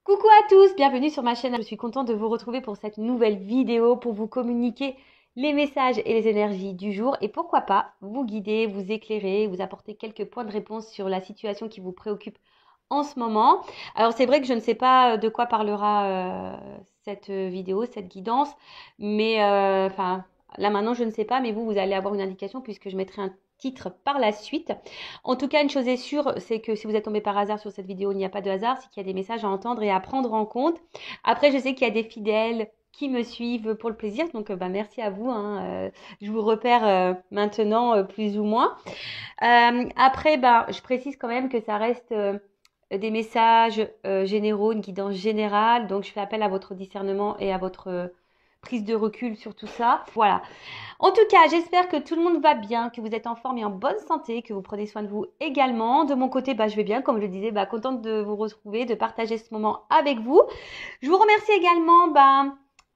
Coucou à tous, bienvenue sur ma chaîne. Je suis contente de vous retrouver pour cette nouvelle vidéo pour vous communiquer les messages et les énergies du jour et pourquoi pas vous guider, vous éclairer, vous apporter quelques points de réponse sur la situation qui vous préoccupe en ce moment. Alors c'est vrai que je ne sais pas de quoi parlera cette vidéo, cette guidance, mais là maintenant je ne sais pas, mais vous allez avoir une indication puisque je mettrai un titre par la suite. En tout cas, une chose est sûre, c'est que si vous êtes tombé par hasard sur cette vidéo, il n'y a pas de hasard, c'est qu'il y a des messages à entendre et à prendre en compte. Après, je sais qu'il y a des fidèles qui me suivent pour le plaisir, donc merci à vous, hein. Je vous repère maintenant plus ou moins. Après, je précise quand même que ça reste des messages généraux, une guidance générale, donc je fais appel à votre discernement et à votre prise de recul sur tout ça. Voilà. En tout cas, j'espère que tout le monde va bien, que vous êtes en forme et en bonne santé, que vous prenez soin de vous également. De mon côté, je vais bien, comme je le disais, contente de vous retrouver, de partager ce moment avec vous. Je vous remercie également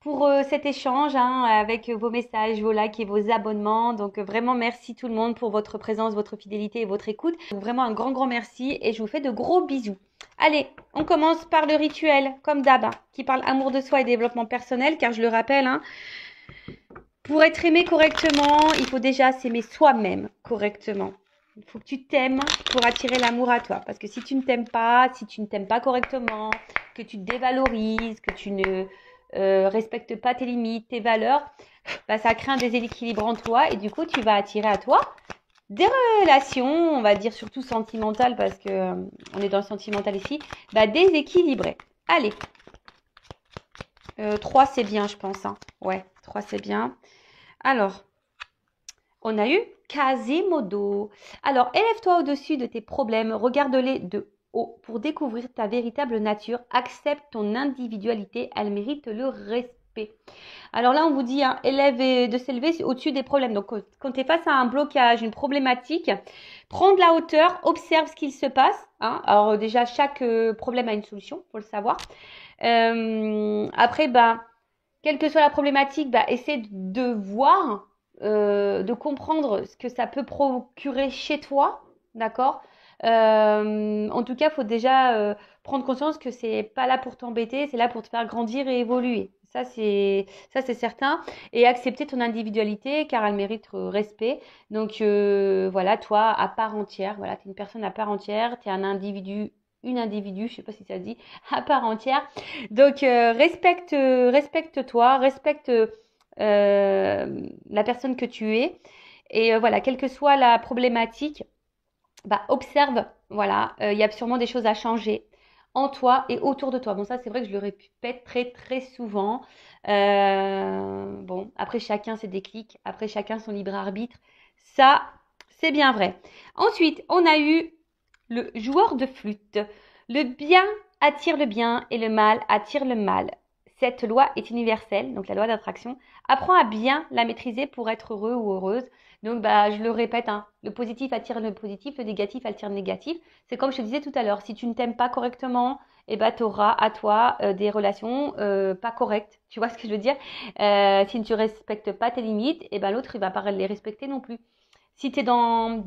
pour cet échange avec vos messages, vos likes et vos abonnements. Donc vraiment merci tout le monde pour votre présence, votre fidélité et votre écoute. Donc, vraiment un grand merci et je vous fais de gros bisous. Allez, on commence par le rituel, comme d'hab, qui parle amour de soi et développement personnel, car je le rappelle, pour être aimé correctement, il faut déjà s'aimer soi-même correctement. Il faut que tu t'aimes pour attirer l'amour à toi. Parce que si tu ne t'aimes pas, si tu ne t'aimes pas correctement, que tu te dévalorises, que tu ne respectes pas tes limites, tes valeurs, ça crée un déséquilibre en toi et du coup, tu vas attirer à toi des relations, on va dire surtout sentimentales parce que on est dans le sentimental ici, déséquilibrées. Allez, 3 c'est bien, je pense. Ouais, 3 c'est bien. Alors, on a eu Quasimodo. Alors, élève-toi au-dessus de tes problèmes, regarde-les de haut pour découvrir ta véritable nature. Accepte ton individualité, elle mérite le respect. Alors là, on vous dit, de s'élever au-dessus des problèmes. Donc, quand tu es face à un blocage, une problématique, prends de la hauteur, observe ce qu'il se passe. Alors déjà, chaque problème a une solution, il faut le savoir. Après, quelle que soit la problématique, essaie de voir, de comprendre ce que ça peut procurer chez toi, d'accord. En tout cas, il faut déjà prendre conscience que c'est pas là pour t'embêter, c'est là pour te faire grandir et évoluer. Ça c'est certain. Et accepter ton individualité, car elle mérite respect. Donc voilà, toi à part entière, voilà, t'es une personne à part entière, t'es un individu, une individu, je sais pas si ça se dit, à part entière. Donc respecte-toi, respecte la personne que tu es. Et voilà, quelle que soit la problématique, observe, voilà, il y a sûrement des choses à changer en toi et autour de toi. Bon, ça, c'est vrai que je le répète très, très souvent. Bon, après, chacun ses déclics, après, chacun son libre arbitre. Ça, c'est bien vrai. Ensuite, on a eu le joueur de flûte. Le bien attire le bien et le mal attire le mal. Cette loi est universelle, donc la loi d'attraction. Apprends à bien la maîtriser pour être heureux ou heureuse. Donc, je le répète, le positif attire le positif, le négatif attire le négatif. C'est comme je te disais tout à l'heure, si tu ne t'aimes pas correctement, tu auras à toi des relations pas correctes. Tu vois ce que je veux dire? Si tu ne respectes pas tes limites, l'autre, il va pas les respecter non plus. Si tu es dans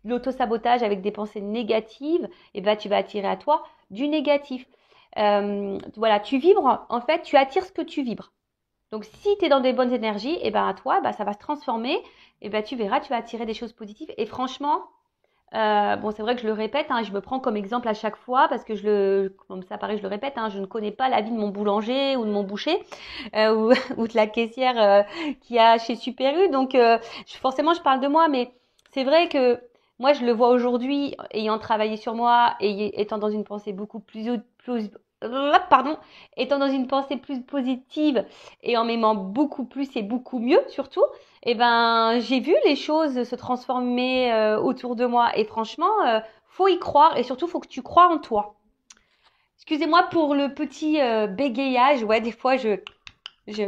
l'auto-sabotage avec des pensées négatives, tu vas attirer à toi du négatif. Voilà, tu vibres, en fait, tu attires ce que tu vibres. Donc, si tu es dans des bonnes énergies, à toi, ça va se transformer. Tu verras, tu vas attirer des choses positives. Et franchement, bon, c'est vrai que je le répète, je me prends comme exemple à chaque fois parce que comme ça paraît, je le répète, je ne connais pas la vie de mon boulanger ou de mon boucher ou de la caissière qui a chez Super U. Donc, forcément, je parle de moi, mais c'est vrai que moi, je le vois aujourd'hui, ayant travaillé sur moi et étant dans une pensée beaucoup étant dans une pensée plus positive et en m'aimant beaucoup plus et beaucoup mieux surtout, j'ai vu les choses se transformer autour de moi. Et franchement, faut y croire et surtout, faut que tu crois en toi. Excusez-moi pour le petit bégayage. Ouais, des fois, je, j'ai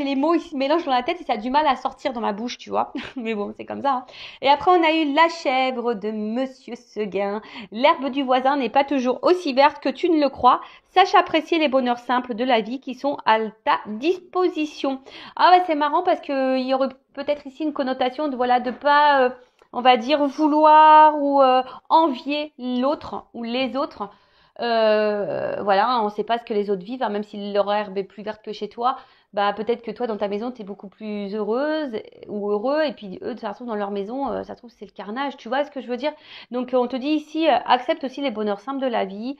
les mots, ils se mélangent dans la tête et ça a du mal à sortir dans ma bouche, tu vois. Mais bon, c'est comme ça. Et après, on a eu la chèvre de Monsieur Seguin. L'herbe du voisin n'est pas toujours aussi verte que tu ne le crois. Sache apprécier les bonheurs simples de la vie qui sont à ta disposition. Ah ouais, c'est marrant parce que il y aurait peut-être ici une connotation de voilà de pas, on va dire vouloir ou envier l'autre ou les autres. Voilà, on ne sait pas ce que les autres vivent, hein, même si leur herbe est plus verte que chez toi. Bah, peut-être que toi, dans ta maison, tu es beaucoup plus heureuse ou heureux, et puis eux, ça se trouve, dans leur maison, ça se trouve, c'est le carnage. Tu vois ce que je veux dire? Donc, on te dit ici, accepte aussi les bonheurs simples de la vie.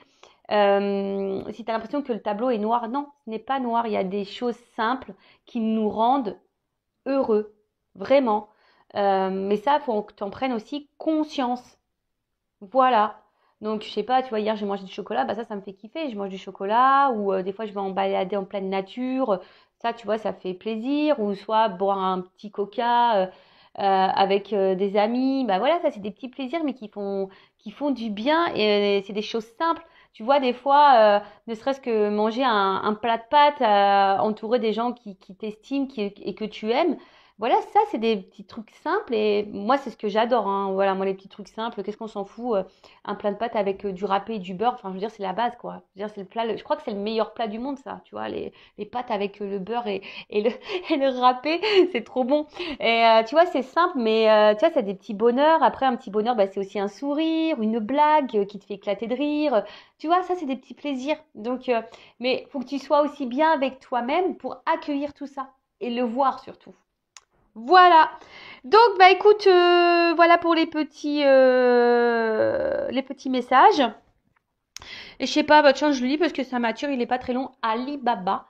Si tu as l'impression que le tableau est noir, non, ce n'est pas noir. Il y a des choses simples qui nous rendent heureux, vraiment. Mais ça, il faut que tu en prennes aussi conscience. Voilà. Donc, je sais pas, tu vois, hier j'ai mangé du chocolat, bah ça me fait kiffer. Je mange du chocolat, ou des fois je vais en balader en pleine nature. Ça, tu vois, ça fait plaisir. Ou soit boire un petit coca avec des amis. Bah voilà, ça c'est des petits plaisirs, mais qui font du bien. Et c'est des choses simples. Tu vois, des fois, ne serait-ce que manger un plat de pâtes entouré des gens qui t'estiment et que tu aimes. Voilà, ça, c'est des petits trucs simples et moi, c'est ce que j'adore, hein. Voilà, moi, les petits trucs simples, qu'est-ce qu'on s'en fout? Un plat de pâtes avec du râpé et du beurre, enfin, je veux dire, c'est la base, quoi. Je veux dire, c'est le plat, je crois que c'est le meilleur plat du monde, ça, tu vois, les pâtes avec le beurre et le, et le râpé, c'est trop bon. Et tu vois, c'est simple, mais tu vois, c'est des petits bonheurs. Après, un petit bonheur, bah, c'est aussi un sourire, une blague qui te fait éclater de rire. Tu vois, ça, c'est des petits plaisirs. Donc, mais faut que tu sois aussi bien avec toi-même pour accueillir tout ça et le voir surtout. Voilà. Donc, bah écoute, voilà pour les petits messages. Et je sais pas, bah tiens, je le lis parce que ça mature, il est pas très long. Ali Baba.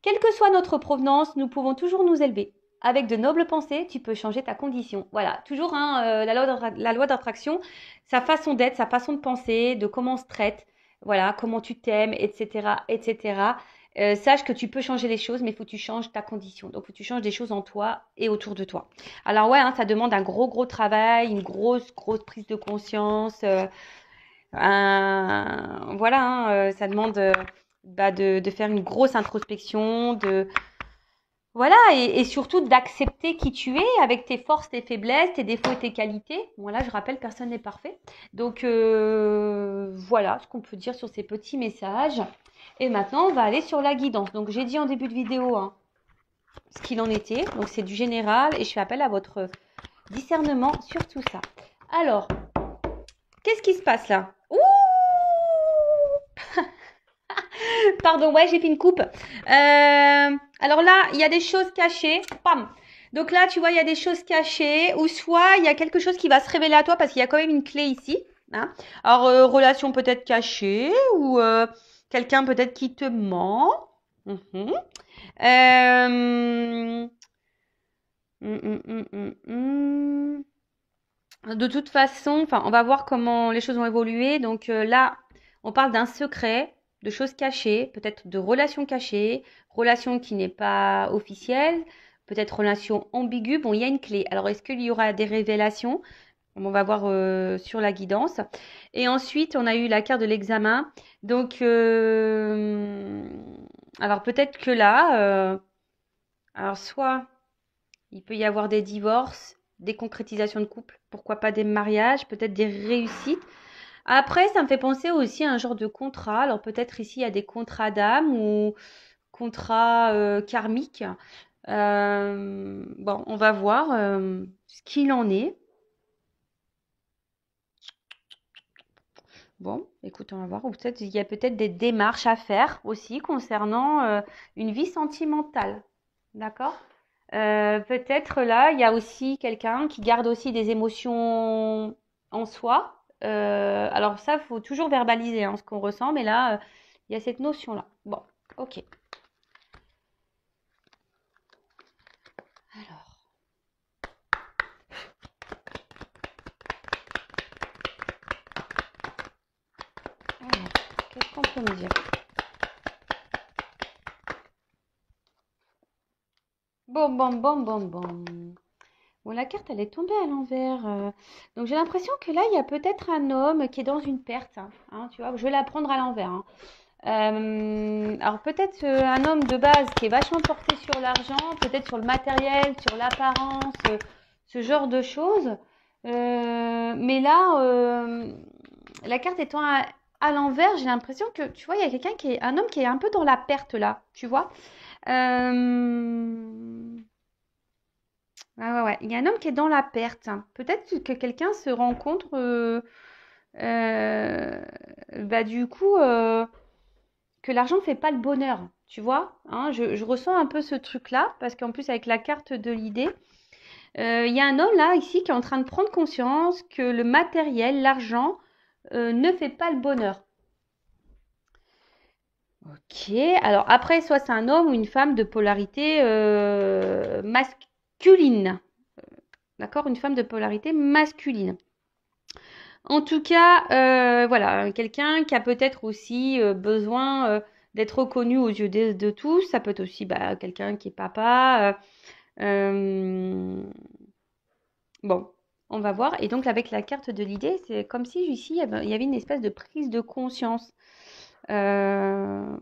Quelle que soit notre provenance, nous pouvons toujours nous élever. Avec de nobles pensées, tu peux changer ta condition. Voilà, toujours hein, la loi d'attraction, sa façon d'être, sa façon de penser, de comment on se traite, voilà, comment tu t'aimes, etc., etc. Sache que tu peux changer les choses, mais il faut que tu changes ta condition. Donc, il faut que tu changes des choses en toi et autour de toi. Alors, ouais, hein, ça demande un gros travail, une grosse prise de conscience. Voilà, hein, ça demande bah, de faire une grosse introspection, voilà, et surtout d'accepter qui tu es avec tes forces, tes faiblesses, tes défauts et tes qualités. Bon, là, je rappelle, personne n'est parfait. Donc, voilà ce qu'on peut dire sur ces petits messages. Et maintenant, on va aller sur la guidance. Donc, j'ai dit en début de vidéo hein, ce qu'il en était. Donc, c'est du général et je fais appel à votre discernement sur tout ça. Alors, qu'est-ce qui se passe là? Ouh! Pardon, ouais, j'ai fait une coupe. Alors là, il y a des choses cachées. Pam. Donc là, tu vois, il y a des choses cachées. Ou soit, il y a quelque chose qui va se révéler à toi parce qu'il y a quand même une clé ici. Hein. Alors, relation peut-être cachée. Ou quelqu'un peut-être qui te ment. Mhm. Euh, De toute façon, enfin, on va voir comment les choses vont évoluer. Donc là, on parle d'un secret, de choses cachées, peut-être de relations cachées, relation qui n'est pas officielle, peut-être relation ambiguë. Bon, il y a une clé. Alors, est-ce qu'il y aura des révélations? On va voir sur la guidance. Et ensuite, on a eu la carte de l'examen. Donc, alors peut-être que là, alors soit il peut y avoir des divorces, des concrétisations de couple, pourquoi pas des mariages, peut-être des réussites. Après, ça me fait penser aussi à un genre de contrat. Alors peut-être ici, il y a des contrats d'âme ou contrats karmiques. Bon, on va voir ce qu'il en est. Bon, écoute, on va voir. Ou peut-être il y a peut-être des démarches à faire aussi concernant une vie sentimentale. D'accord? Peut-être là, il y a aussi quelqu'un qui garde aussi des émotions en soi. Alors ça, il faut toujours verbaliser hein, ce qu'on ressent, mais là, il y a cette notion-là. Bon, ok. Alors, qu'est-ce qu'on peut me dire? Bon. Bon, la carte, elle est tombée à l'envers. Donc, j'ai l'impression que là, il y a peut-être un homme qui est dans une perte. Hein, tu vois, je vais la prendre à l'envers. Hein. Alors, peut-être un homme de base qui est vachement porté sur l'argent, peut-être sur le matériel, sur l'apparence, ce genre de choses. Mais là, la carte étant à l'envers, j'ai l'impression que, tu vois, il y a quelqu'un qui est, un homme qui est un peu dans la perte là, tu vois. Euh, ouais. Il y a un homme qui est dans la perte. Peut-être que quelqu'un se rencontre. Bah du coup, que l'argent ne fait pas le bonheur, tu vois, hein, je ressens un peu ce truc-là, parce qu'en plus avec la carte de l'idée, il y a un homme là, ici, qui est en train de prendre conscience que le matériel, l'argent, ne fait pas le bonheur. Ok, alors après, soit c'est un homme ou une femme de polarité masculine. D'accord, une femme de polarité masculine. En tout cas, voilà, quelqu'un qui a peut-être aussi besoin d'être reconnu aux yeux de tous. Ça peut être aussi bah, quelqu'un qui est papa. Bon, on va voir. Et donc, avec la carte de l'idée, c'est comme si ici, il y avait une espèce de prise de conscience. Euh,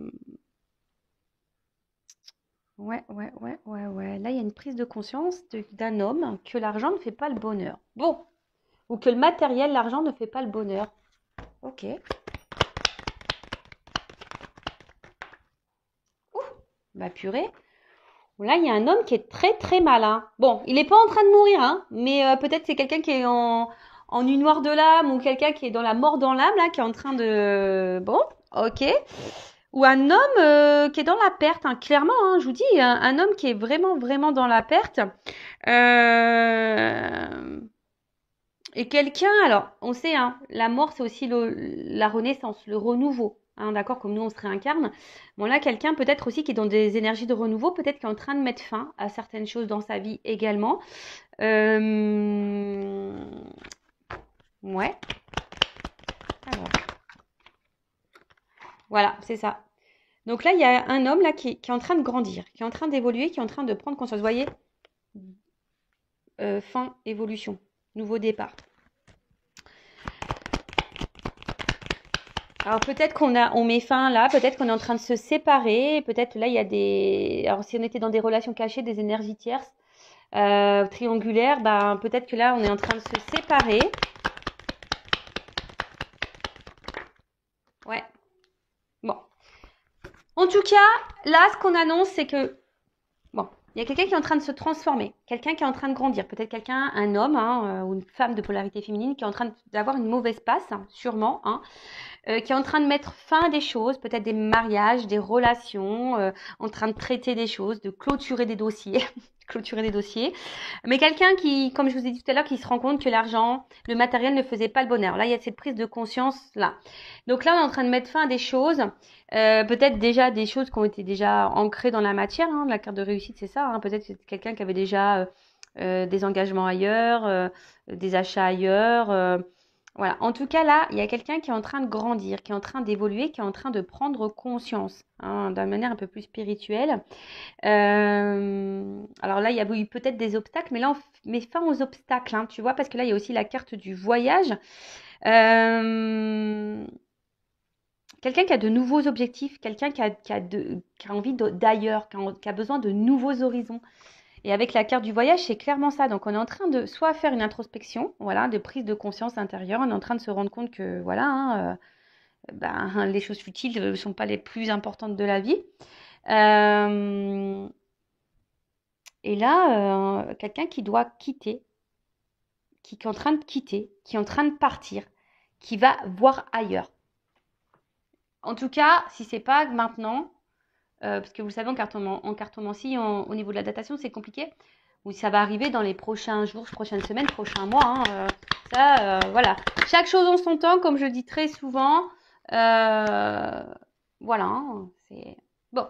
ouais. Là, il y a une prise de conscience d'un homme que l'argent ne fait pas le bonheur. Bon, ou que le matériel, l'argent ne fait pas le bonheur. Ok. Ouh, bah purée. Là, il y a un homme qui est très très malin. Bon, il n'est pas en train de mourir, hein, mais peut-être c'est quelqu'un qui est en une noire de l'âme ou quelqu'un qui est dans la mort dans l'âme, là, qui est en train de... Bon, ok. Ou un homme qui est dans la perte, hein, clairement, hein, je vous dis, un homme qui est vraiment vraiment dans la perte. Euh, Et quelqu'un, alors, on sait, hein, la mort, c'est aussi la renaissance, le renouveau. Hein, d'accord, comme nous, on se réincarne. Bon, là, quelqu'un peut-être aussi qui est dans des énergies de renouveau, peut-être qui est en train de mettre fin à certaines choses dans sa vie également. Ouais, alors, voilà, c'est ça. Donc là, il y a un homme là qui est en train de grandir, qui est en train d'évoluer, qui est en train de prendre conscience. Vous voyez, fin, évolution, nouveau départ. Alors peut-être on met fin là, peut-être qu'on est en train de se séparer, peut-être là il y a des, alors si on était dans des relations cachées, des énergies tierces, triangulaires, ben peut-être que là on est en train de se séparer. Ouais. Bon. En tout cas, là ce qu'on annonce c'est que bon, il y a quelqu'un qui est en train de se transformer, quelqu'un qui est en train de grandir, peut-être quelqu'un, un homme hein, ou une femme de polarité féminine qui est en train d'avoir une mauvaise passe, hein, sûrement, hein, qui est en train de mettre fin à des choses, peut-être des mariages, des relations, en train de traiter des choses, de clôturer des dossiers, clôturer des dossiers. Mais quelqu'un qui, comme je vous ai dit tout à l'heure, qui se rend compte que l'argent, le matériel ne faisait pas le bonheur. Là, il y a cette prise de conscience là. Donc là, on est en train de mettre fin à des choses, peut-être déjà des choses qui ont été déjà ancrées dans la matière. Hein. La carte de réussite, c'est ça. Hein. Peut-être c'est quelqu'un qui avait déjà des engagements ailleurs, des achats ailleurs. Voilà. En tout cas, là, il y a quelqu'un qui est en train de grandir, qui est en train d'évoluer, qui est en train de prendre conscience, hein, d'une manière un peu plus spirituelle. Alors là, il y a eu peut-être des obstacles, mais là, on met fin aux obstacles, hein, tu vois, parce que là, il y a aussi la carte du voyage. Euh, Quelqu'un qui a de nouveaux objectifs, quelqu'un qui a envie d'ailleurs, qui a besoin de nouveaux horizons. Et avec la carte du voyage, c'est clairement ça. Donc, on est en train de soit faire une introspection, voilà, de prise de conscience intérieure. On est en train de se rendre compte que, voilà, hein, ben, les choses futiles ne sont pas les plus importantes de la vie. Euh, et là, quelqu'un qui doit quitter, qui est en train de quitter, qui est en train de partir, qui va voir ailleurs. En tout cas, si c'est pas maintenant, parce que vous le savez, en cartomancie, au niveau de la datation, c'est compliqué. Oui, ça va arriver dans les prochains jours, prochaines semaines, prochains mois. Hein, voilà. Chaque chose en son temps, comme je dis très souvent. Voilà. Hein, c'est bon.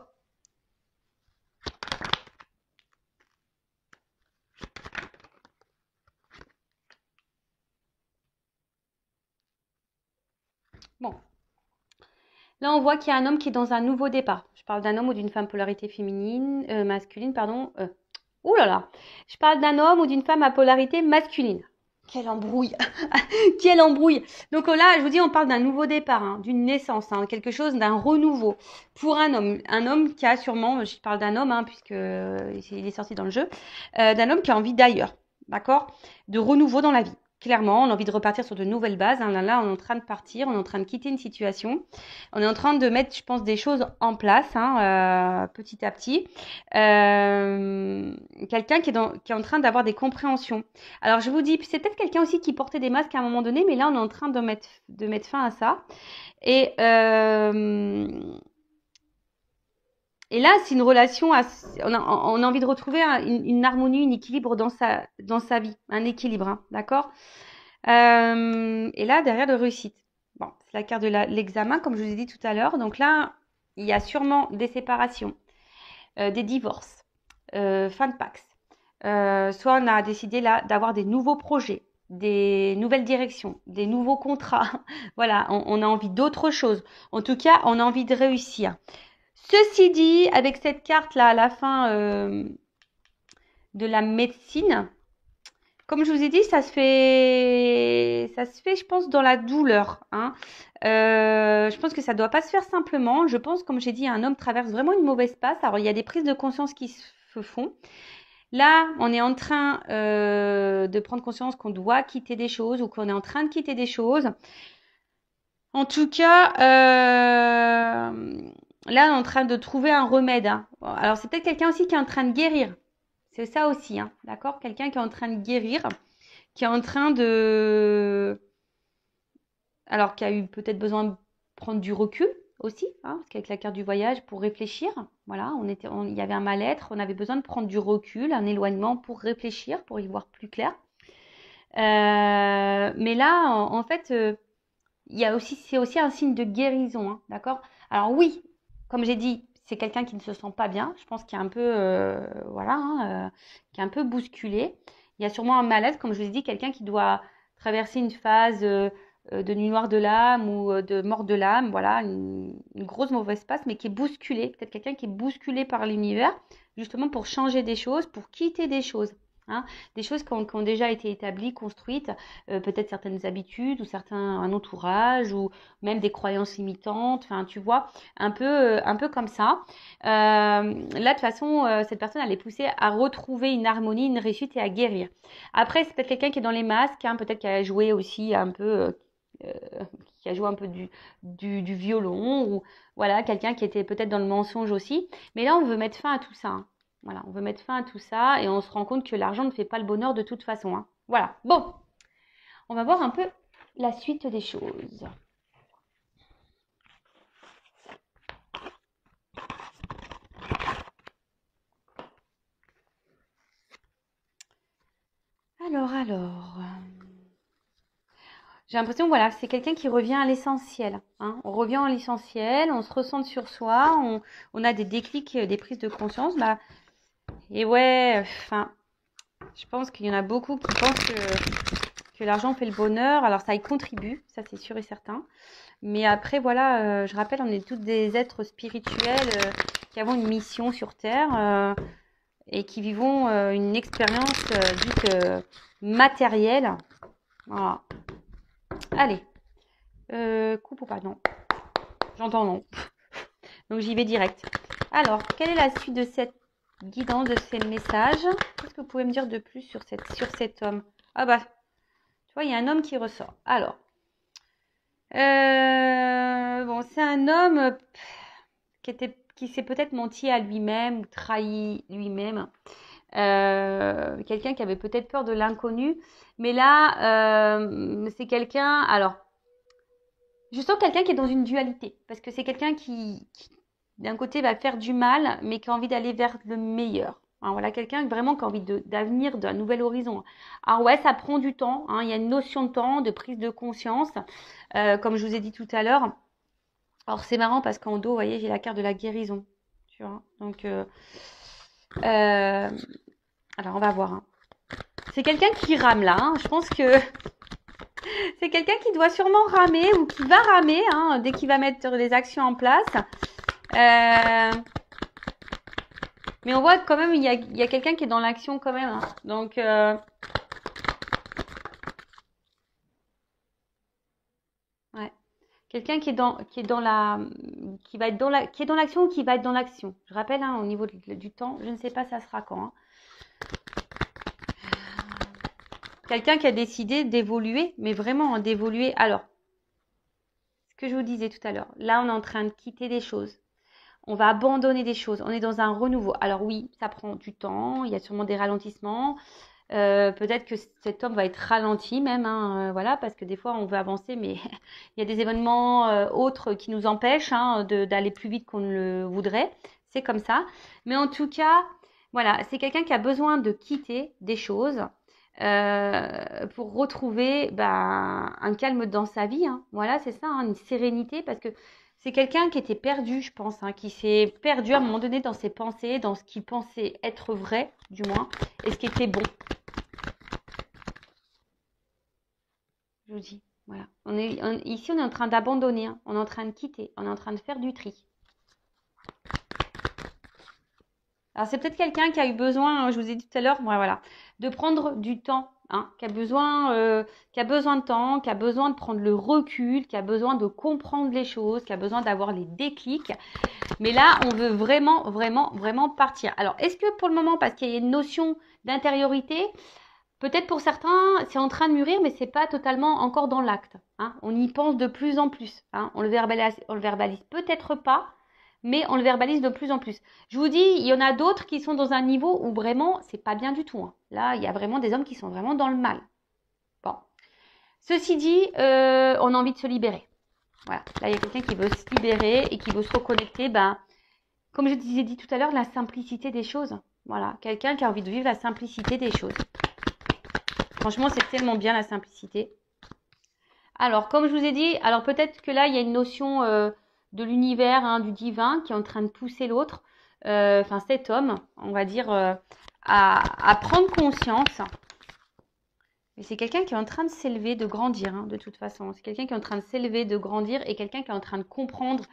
Bon. Là, on voit qu'il y a un homme qui est dans un nouveau départ. Je parle d'un homme ou d'une femme polarité féminine, masculine, pardon. Ouh là là. Je parle d'un homme ou d'une femme à polarité masculine. Quelle embrouille. Quelle embrouille. Donc là, je vous dis, on parle d'un nouveau départ, hein, d'une naissance, hein, quelque chose, d'un renouveau pour un homme qui a sûrement, je parle d'un homme, hein, puisque il est sorti dans le jeu, d'un homme qui a envie d'ailleurs, d'accord, de renouveau dans la vie, Clairement, on a envie de repartir sur de nouvelles bases. Hein. Là, on est en train de partir, on est en train de quitter une situation. On est en train de mettre, je pense, des choses en place, hein, petit à petit. Quelqu'un qui est en train d'avoir des compréhensions. Alors, je vous dis, c'est peut-être quelqu'un aussi qui portait des masques à un moment donné, mais là, on est en train de mettre fin à ça. Et là, c'est une relation, on a envie de retrouver une harmonie, un équilibre dans sa vie, un équilibre, hein, d'accord? Et là, derrière de réussite. Bon, c'est la carte de l'examen, comme je vous ai dit tout à l'heure. Donc là, il y a sûrement des séparations, des divorces, fin de Pax. Soit on a décidé là d'avoir des nouveaux projets, des nouvelles directions, des nouveaux contrats. Voilà, on a envie d'autre chose. En tout cas, on a envie de réussir. Ceci dit, avec cette carte-là à la fin de la médecine, comme je vous ai dit, ça se fait, je pense, dans la douleur. Hein. Je pense que ça ne doit pas se faire simplement. Je pense, comme j'ai dit, un homme traverse vraiment une mauvaise passe. Alors, il y a des prises de conscience qui se font. Là, on est en train de prendre conscience qu'on doit quitter des choses ou qu'on est en train de quitter des choses. En tout cas, là, on est en train de trouver un remède. Hein. Alors, c'est peut-être quelqu'un aussi qui est en train de guérir. C'est ça aussi, hein, d'accord? Quelqu'un qui est en train de guérir, qui est en train de... Alors, qui a eu peut-être besoin de prendre du recul aussi, hein, parce qu'avec la carte du voyage, pour réfléchir, voilà, il y avait un mal-être, on avait besoin de prendre du recul, un éloignement pour réfléchir, pour y voir plus clair. Mais là, en fait, c'est aussi un signe de guérison, hein, d'accord? Alors oui, comme j'ai dit, c'est quelqu'un qui ne se sent pas bien. Je pense qu'il est un peu, voilà, hein, qui est un peu bousculé. Il y a sûrement un malaise, comme je vous ai dit, quelqu'un qui doit traverser une phase de nuit noire de l'âme ou de mort de l'âme, voilà, une grosse mauvaise passe, mais qui est bousculé. Peut-être quelqu'un qui est bousculé par l'univers, justement pour changer des choses, pour quitter des choses. Hein, des choses qui ont déjà été établies, construites, peut-être certaines habitudes ou un entourage ou même des croyances limitantes, enfin tu vois, un peu comme ça. Là de toute façon, cette personne elle est poussée à retrouver une harmonie, une réussite et à guérir. Après c'est peut-être quelqu'un qui est dans les masques, hein, peut-être qui a joué aussi un peu, qui a joué un peu du violon ou voilà, quelqu'un qui était peut-être dans le mensonge aussi. Mais là on veut mettre fin à tout ça. Hein. Voilà, on veut mettre fin à tout ça et on se rend compte que l'argent ne fait pas le bonheur de toute façon. Hein. Voilà, bon, on va voir un peu la suite des choses. Alors, j'ai l'impression, voilà, c'est quelqu'un qui revient à l'essentiel. Hein. On revient à l'essentiel, on se recentre sur soi, on a des déclics, des prises de conscience. Bah, et ouais, enfin, je pense qu'il y en a beaucoup qui pensent que l'argent fait le bonheur. Alors ça y contribue, ça c'est sûr et certain. Mais après, voilà, je rappelle, on est tous des êtres spirituels qui avons une mission sur Terre et qui vivons une expérience dite matérielle. Voilà. Allez, coupe ou pas? Non, j'entends non. Donc j'y vais direct. Alors, quelle est la suite de cette guidance, de ces messages? Qu'est-ce que vous pouvez me dire de plus sur cet homme? Ah bah, tu vois, il y a un homme qui ressort. Alors, bon, c'est un homme qui s'est peut-être menti à lui-même ou trahi lui-même. Quelqu'un qui avait peut-être peur de l'inconnu. Mais là, c'est quelqu'un... Alors, je sens quelqu'un qui est dans une dualité. Parce que c'est quelqu'un qui d'un côté, va faire du mal, mais qui a envie d'aller vers le meilleur. Hein, voilà, quelqu'un vraiment qui a envie d'avenir, d'un nouvel horizon. Alors ouais, ça prend du temps. Hein, il y a une notion de temps, de prise de conscience, comme je vous ai dit tout à l'heure. Alors c'est marrant parce qu'en dos, vous voyez, j'ai la carte de la guérison. Tu vois. Donc, alors on va voir. Hein. C'est quelqu'un qui rame là. Hein. Je pense que c'est quelqu'un qui doit sûrement ramer ou qui va ramer hein, dès qu'il va mettre les actions en place. Mais on voit quand même, il y a quelqu'un qui est dans l'action quand même. Hein. Donc, ouais. Quelqu'un qui est dans l'action ou qui va être dans l'action. Je rappelle, hein, au niveau du temps, je ne sais pas ça sera quand. Hein. Quelqu'un qui a décidé d'évoluer, mais vraiment d'évoluer. Alors, ce que je vous disais tout à l'heure, là, on est en train de quitter des choses. On va abandonner des choses. On est dans un renouveau. Alors oui, ça prend du temps. Il y a sûrement des ralentissements. Peut-être que cet homme va être ralenti même, hein, voilà, parce que des fois on veut avancer, mais il y a des événements autres qui nous empêchent d'aller plus vite qu'on ne le voudrait. C'est comme ça. Mais en tout cas, voilà, c'est quelqu'un qui a besoin de quitter des choses pour retrouver un calme dans sa vie. Hein. Voilà, c'est ça, hein, une sérénité, parce que c'est quelqu'un qui était perdu, je pense, hein, qui s'est perdu à un moment donné dans ses pensées, dans ce qu'il pensait être vrai, du moins, et ce qui était bon. Je vous dis, voilà. Ici, on est en train d'abandonner, hein. On est en train de quitter, on est en train de faire du tri. Alors, c'est peut-être quelqu'un qui a eu besoin, je vous ai dit tout à l'heure, voilà, de prendre du temps, hein, qui a besoin de temps, qui a besoin de prendre le recul, qui a besoin de comprendre les choses, qui a besoin d'avoir les déclics. Mais là, on veut vraiment, vraiment, vraiment partir. Alors, est-ce que pour le moment, parce qu'il y a une notion d'intériorité, peut-être pour certains, c'est en train de mûrir, mais c'est pas totalement encore dans l'acte. Hein. On y pense de plus en plus. Hein. On le verbalise peut-être pas, mais on le verbalise de plus en plus. Je vous dis, il y en a d'autres qui sont dans un niveau où vraiment, c'est pas bien du tout. Hein. Là, il y a vraiment des hommes qui sont vraiment dans le mal. Bon. Ceci dit, on a envie de se libérer. Voilà. Là, il y a quelqu'un qui veut se libérer et qui veut se reconnecter, comme je vous ai dit tout à l'heure, la simplicité des choses. Voilà. Quelqu'un qui a envie de vivre la simplicité des choses. Franchement, c'est tellement bien la simplicité. Alors, comme je vous ai dit, alors peut-être que là, il y a une notion de l'univers, hein, du divin, qui est en train de pousser l'autre, enfin cet homme, on va dire, à prendre conscience. Mais c'est quelqu'un qui est en train de s'élever, de grandir, hein, de toute façon. C'est quelqu'un qui est en train de s'élever, de grandir, et quelqu'un qui est en train de comprendre.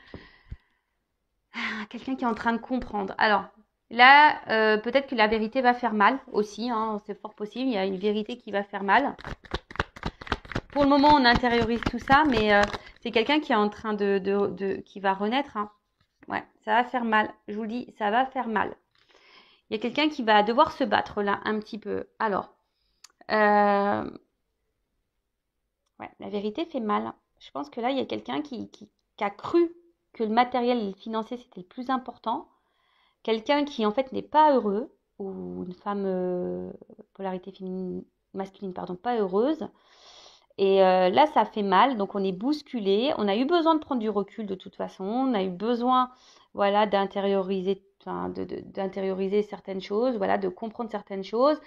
Quelqu'un qui est en train de comprendre. Alors, là, peut-être que la vérité va faire mal aussi, hein, c'est fort possible. Il y a une vérité qui va faire mal. Pour le moment, on intériorise tout ça, mais c'est quelqu'un qui est en train qui va renaître. Hein. Ouais, ça va faire mal. Je vous le dis, ça va faire mal. Il y a quelqu'un qui va devoir se battre là un petit peu. Alors, ouais, la vérité fait mal. Je pense que là, il y a quelqu'un qui a cru que le matériel financier, c'était le plus important. Quelqu'un qui, en fait, n'est pas heureux, ou une femme, polarité féminine, masculine, pardon, pas heureuse. Et là, ça fait mal, donc on est bousculé. On a eu besoin de prendre du recul de toute façon. On a eu besoin, voilà, d'intérioriser certaines choses, voilà, de comprendre certaines choses.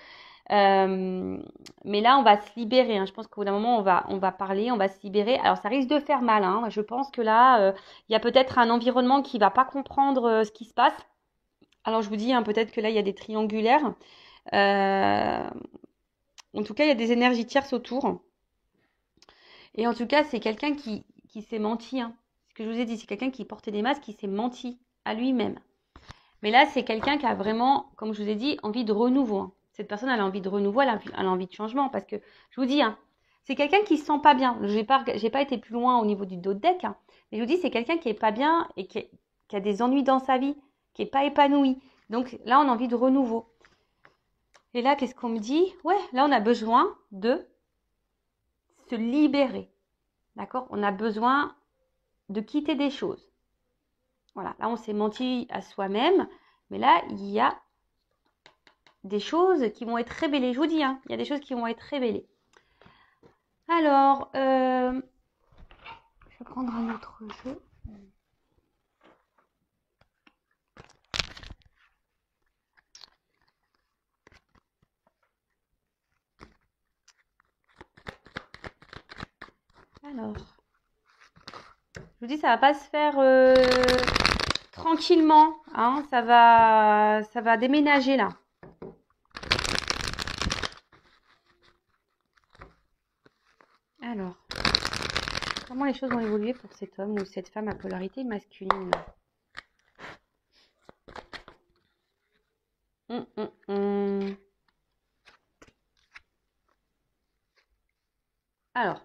Mais là, on va se libérer. Hein. Je pense qu'au bout d'un moment, on va parler, on va se libérer. Alors, ça risque de faire mal. Hein. Je pense que là, il y a peut-être un environnement qui va pas comprendre ce qui se passe. Alors, je vous dis, hein, peut-être que là, il y a des triangulaires. En tout cas, il y a des énergies tierces autour. Et en tout cas, c'est quelqu'un qui s'est menti. Hein. Ce que je vous ai dit, c'est quelqu'un qui portait des masques, qui s'est menti à lui-même. Mais là, c'est quelqu'un qui a vraiment, comme je vous ai dit, envie de renouveau. Hein. Cette personne, elle a envie de renouveau, elle a envie de changement. Parce que, je vous dis, hein, c'est quelqu'un qui se sent pas bien. J'ai pas été plus loin au niveau du dos de deck. Hein, mais je vous dis, c'est quelqu'un qui est pas bien et qui a des ennuis dans sa vie, qui est pas épanoui. Donc là, on a envie de renouveau. Et là, qu'est-ce qu'on me dit? Ouais, là, on a besoin de se libérer. D'accord? On a besoin de quitter des choses. Voilà, là, on s'est menti à soi-même. Mais là, il y a des choses qui vont être révélées. Je vous dis, hein, il y a des choses qui vont être révélées. Alors, je vais prendre un autre jeu. Alors, je vous dis, ça va pas se faire tranquillement. Hein, ça va déménager là. Alors, comment les choses vont évoluer pour cet homme ou cette femme à polarité masculine? Alors,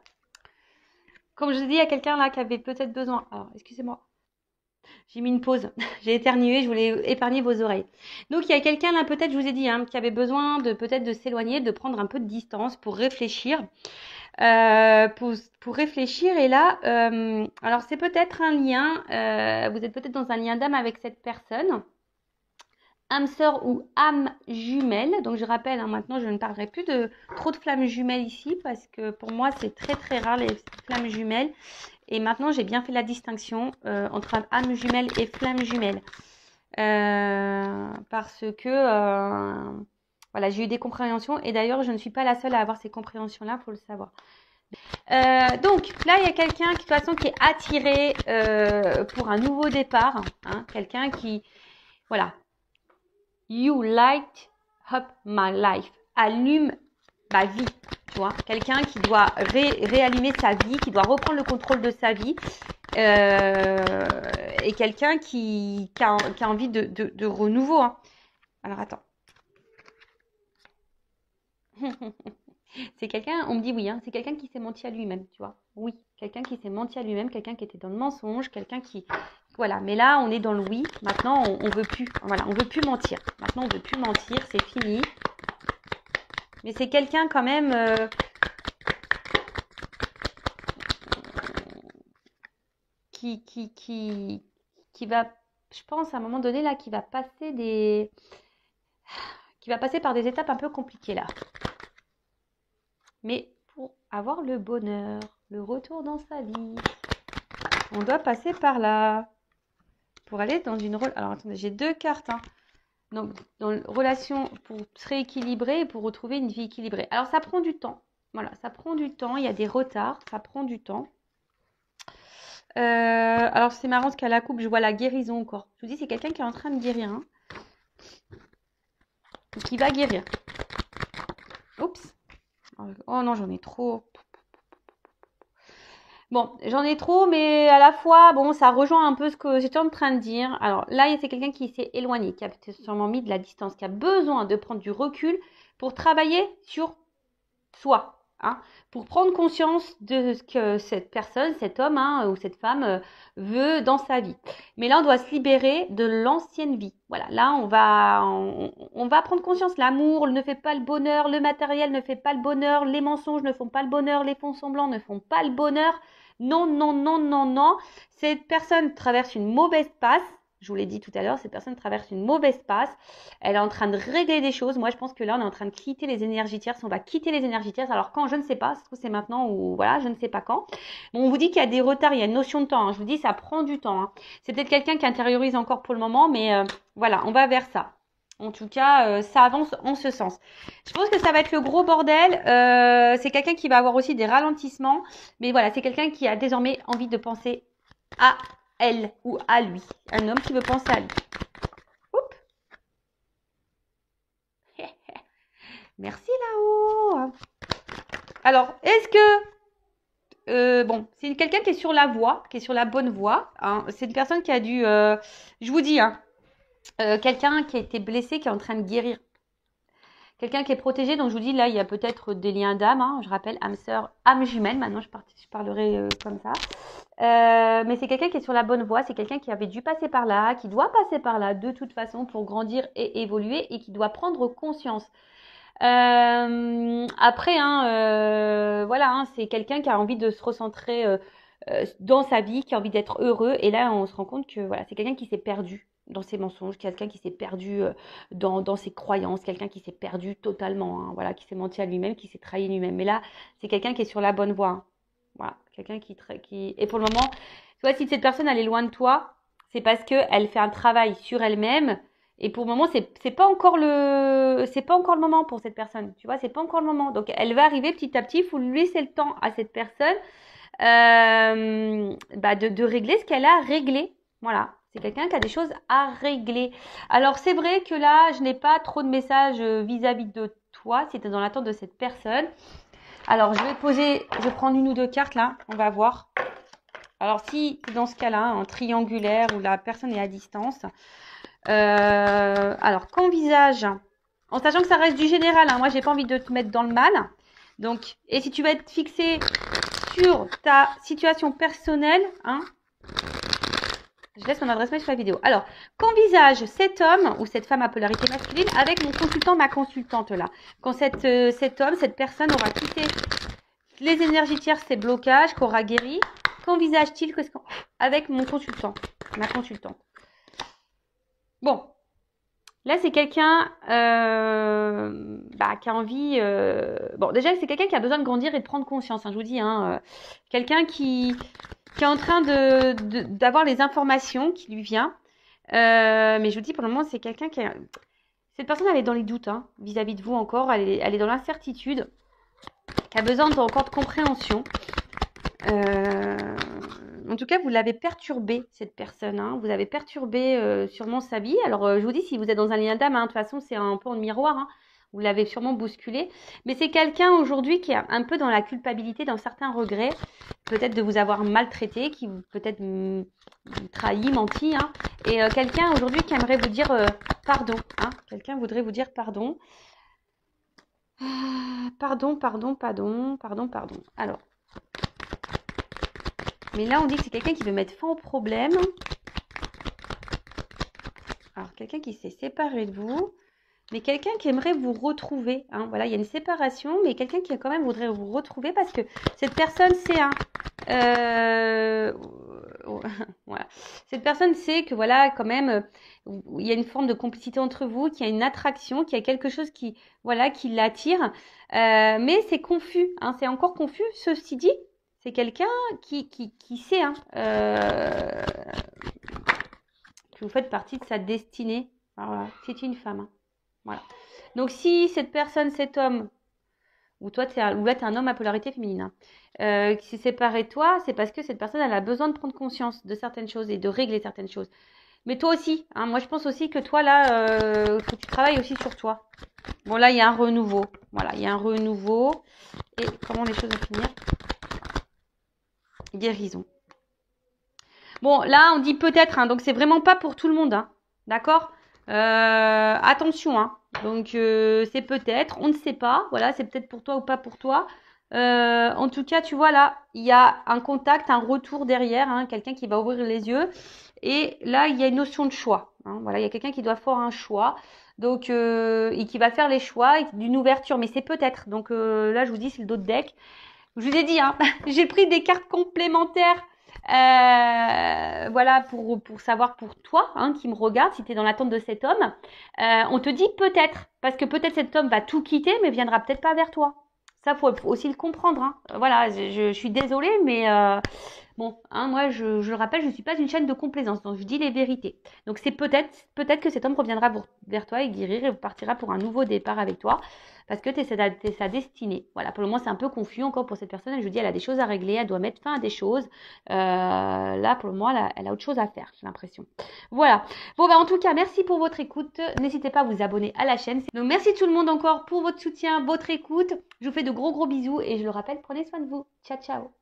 comme je dis, il y a quelqu'un là qui avait peut-être besoin. Alors, excusez-moi. J'ai mis une pause. J'ai éternué, je voulais épargner vos oreilles. Donc il y a quelqu'un là, peut-être, je vous ai dit, hein, qui avait besoin de peut-être de s'éloigner, de prendre un peu de distance pour réfléchir. Pour réfléchir. Et là, alors c'est peut-être un lien, vous êtes peut-être dans un lien d'âme avec cette personne. Âme sœur ou âme jumelle. Donc je rappelle, hein, maintenant je ne parlerai plus de trop de flammes jumelles ici parce que pour moi c'est très très rare les flammes jumelles. Et maintenant j'ai bien fait la distinction entre âme jumelle et flamme jumelle. Parce que voilà, j'ai eu des compréhensions et d'ailleurs je ne suis pas la seule à avoir ces compréhensions-là, il faut le savoir. Donc là il y a quelqu'un qui de toute façon qui est attiré pour un nouveau départ, hein, quelqu'un qui, voilà, you light up my life, allume ma vie, tu vois, quelqu'un qui doit réallumer sa vie, qui doit reprendre le contrôle de sa vie, et quelqu'un qui a envie de renouveau, hein. Alors attends. C'est quelqu'un, on me dit oui, hein, c'est quelqu'un qui s'est menti à lui-même, tu vois. Oui, quelqu'un qui s'est menti à lui-même, quelqu'un qui était dans le mensonge, quelqu'un qui... Voilà, mais là, on est dans le oui. Maintenant, on veut plus. Voilà, on veut plus mentir. Maintenant, on veut plus mentir, c'est fini. Mais c'est quelqu'un quand même... qui va, je pense, à un moment donné, là, qui va passer par des étapes un peu compliquées, là. Mais pour avoir le bonheur, le retour dans sa vie, on doit passer par là. Pour aller dans une relation... Alors, attendez, j'ai deux cartes, hein. Donc, dans une relation pour se rééquilibrer et pour retrouver une vie équilibrée. Alors, ça prend du temps. Voilà, ça prend du temps. Il y a des retards. Ça prend du temps. Alors, c'est marrant parce qu'à la coupe, je vois la guérison encore. Je vous dis, c'est quelqu'un qui est en train de guérir. Hein. Qui va guérir. Oups. Oh non, j'en ai trop. Bon, j'en ai trop, mais à la fois, bon, ça rejoint un peu ce que j'étais en train de dire. Alors là, c'est quelqu'un qui s'est éloigné, qui a sûrement mis de la distance, qui a besoin de prendre du recul pour travailler sur soi. Hein, pour prendre conscience de ce que cette personne, cet homme, hein, ou cette femme veut dans sa vie. Mais là, on doit se libérer de l'ancienne vie. Voilà, là, on va prendre conscience. L'amour ne fait pas le bonheur, le matériel ne fait pas le bonheur, les mensonges ne font pas le bonheur, les faux semblants ne font pas le bonheur. Non, non, non, non, non. Cette personne traverse une mauvaise passe. Je vous l'ai dit tout à l'heure, cette personne traverse une mauvaise passe. Elle est en train de régler des choses. Moi, je pense que là, on est en train de quitter les énergies tierces. On va quitter les énergies tierces. Alors, quand, je ne sais pas. Ça se trouve, c'est maintenant ou voilà, je ne sais pas quand. Bon, on vous dit qu'il y a des retards. Il y a une notion de temps. Hein. Je vous dis, ça prend du temps. Hein. C'est peut-être quelqu'un qui intériorise encore pour le moment. Mais voilà, on va vers ça. En tout cas, ça avance en ce sens. Je pense que ça va être le gros bordel. C'est quelqu'un qui va avoir aussi des ralentissements. Mais voilà, c'est quelqu'un qui a désormais envie de penser à elle ou à lui. Un homme qui veut penser à lui. Oups. Merci là-haut. Alors, est-ce que... bon, c'est quelqu'un qui est sur la voie, qui est sur la bonne voie. Hein. C'est une personne qui a dû... je vous dis, hein, quelqu'un qui a été blessé, qui est en train de guérir. Quelqu'un qui est protégé, donc je vous dis, là, il y a peut-être des liens d'âme. Hein, je rappelle, âme sœur, âme jumelle. Maintenant, je parlerai comme ça. Mais c'est quelqu'un qui est sur la bonne voie. C'est quelqu'un qui avait dû passer par là, qui doit passer par là de toute façon pour grandir et évoluer et qui doit prendre conscience. Après, hein, voilà, hein, c'est quelqu'un qui a envie de se recentrer dans sa vie, qui a envie d'être heureux. Et là, on se rend compte que voilà, c'est quelqu'un qui s'est perdu dans ses mensonges, quelqu'un qui s'est perdu dans ses croyances, quelqu'un qui s'est perdu totalement, hein, voilà, qui s'est menti à lui-même, qui s'est trahi lui-même. Mais là, c'est quelqu'un qui est sur la bonne voie. Hein. Voilà, quelqu'un qui... Et pour le moment, tu vois, si cette personne, elle est loin de toi, c'est parce qu'elle fait un travail sur elle-même. Et pour le moment, c'est pas encore le moment pour cette personne. Tu vois, c'est pas encore le moment. Donc, elle va arriver petit à petit. Il faut lui laisser le temps à cette personne de régler ce qu'elle a réglé. Voilà. C'est quelqu'un qui a des choses à régler. Alors, c'est vrai que là, je n'ai pas trop de messages vis-à-vis de toi, si tu es dans l'attente de cette personne. Alors, je vais prendre une ou deux cartes là. On va voir. Alors, si dans ce cas-là, en triangulaire où la personne est à distance, alors, qu'envisage, en sachant que ça reste du général, hein, moi, j'ai pas envie de te mettre dans le mal. Donc, et si tu vas être fixé sur ta situation personnelle, hein, Je laisse mon adresse mail sur la vidéo. Alors, qu'envisage cet homme ou cette femme à polarité masculine avec mon consultant, ma consultante là? Quand cet homme, cette personne aura quitté les énergies tierces, ces blocages, qu'aura guéri, qu'envisage-t-il avec mon consultant, ma consultante? Bon, là c'est quelqu'un qui a envie... Bon, déjà c'est quelqu'un qui a besoin de grandir et de prendre conscience, hein, je vous dis. Quelqu'un qui est en train d'avoir les informations qui lui viennent. Mais je vous dis, pour le moment, c'est quelqu'un qui... Cette personne, elle est dans les doutes vis-à-vis de vous encore. Elle est dans l'incertitude. Qui a besoin encore de compréhension. En tout cas, vous l'avez perturbé, cette personne. Vous avez perturbé sûrement sa vie. Alors, je vous dis, si vous êtes dans un lien d'âme, de toute façon, c'est un peu en miroir. Vous l'avez sûrement bousculé. Mais c'est quelqu'un aujourd'hui qui est un peu dans la culpabilité, dans certains regrets. Peut-être de vous avoir maltraité, qui peut-être trahi, menti. Et quelqu'un aujourd'hui qui aimerait vous dire pardon. Quelqu'un voudrait vous dire pardon. Pardon. Alors. Mais là, on dit que c'est quelqu'un qui veut mettre fin au problème. Alors, quelqu'un qui s'est séparé de vous. Mais quelqu'un qui aimerait vous retrouver. Voilà, il y a une séparation, mais quelqu'un qui quand même voudrait vous retrouver parce que cette personne sait. Voilà. Cette personne sait que voilà, quand même, il y a une forme de complicité entre vous, qu'il y a une attraction, qu'il y a quelque chose qui l'attire. Mais c'est confus. C'est encore confus. Ceci dit, c'est quelqu'un qui sait que vous faites partie de sa destinée. Alors, voilà, c'est une femme. Voilà. Donc, si cette personne, cet homme, ou toi, ou là, tu es un homme à polarité féminine, qui s'est séparé de toi, c'est parce que cette personne, elle a besoin de prendre conscience de certaines choses et de régler certaines choses. Mais toi aussi, moi, je pense aussi que toi, là, faut que tu travailles aussi sur toi. Bon, là, il y a un renouveau. Voilà, il y a un renouveau. Et comment les choses vont finir? Guérison. Bon, là, on dit peut-être, donc c'est vraiment pas pour tout le monde, d'accord? Attention, donc c'est peut-être, on ne sait pas, voilà, c'est peut-être pour toi ou pas pour toi. En tout cas, tu vois là, il y a un contact, un retour derrière, quelqu'un qui va ouvrir les yeux. Et là, il y a une notion de choix. Voilà, il y a quelqu'un qui doit faire un choix, donc et qui va faire les choix d'une ouverture, mais c'est peut-être. Donc là, je vous dis, c'est le dos de deck. Je vous ai dit, j'ai pris des cartes complémentaires. Voilà, pour savoir pour toi qui me regarde, si tu es dans l'attente de cet homme, on te dit peut-être, parce que peut-être cet homme va tout quitter, mais viendra peut-être pas vers toi. Ça, faut aussi le comprendre. Voilà, je suis désolée, mais bon, moi, je le rappelle, je ne suis pas une chaîne de complaisance, donc je dis les vérités. Donc c'est peut-être que cet homme reviendra vers toi et guérir et partira pour un nouveau départ avec toi. Parce que tu es sa destinée. Voilà, pour le moment, c'est un peu confus encore pour cette personne. Je vous dis, elle a des choses à régler, elle doit mettre fin à des choses. Là, pour le moment, elle a autre chose à faire, j'ai l'impression. Voilà. Bon, en tout cas, merci pour votre écoute. N'hésitez pas à vous abonner à la chaîne. Donc, merci tout le monde encore pour votre soutien, votre écoute. Je vous fais de gros bisous et je le rappelle, prenez soin de vous. Ciao, ciao.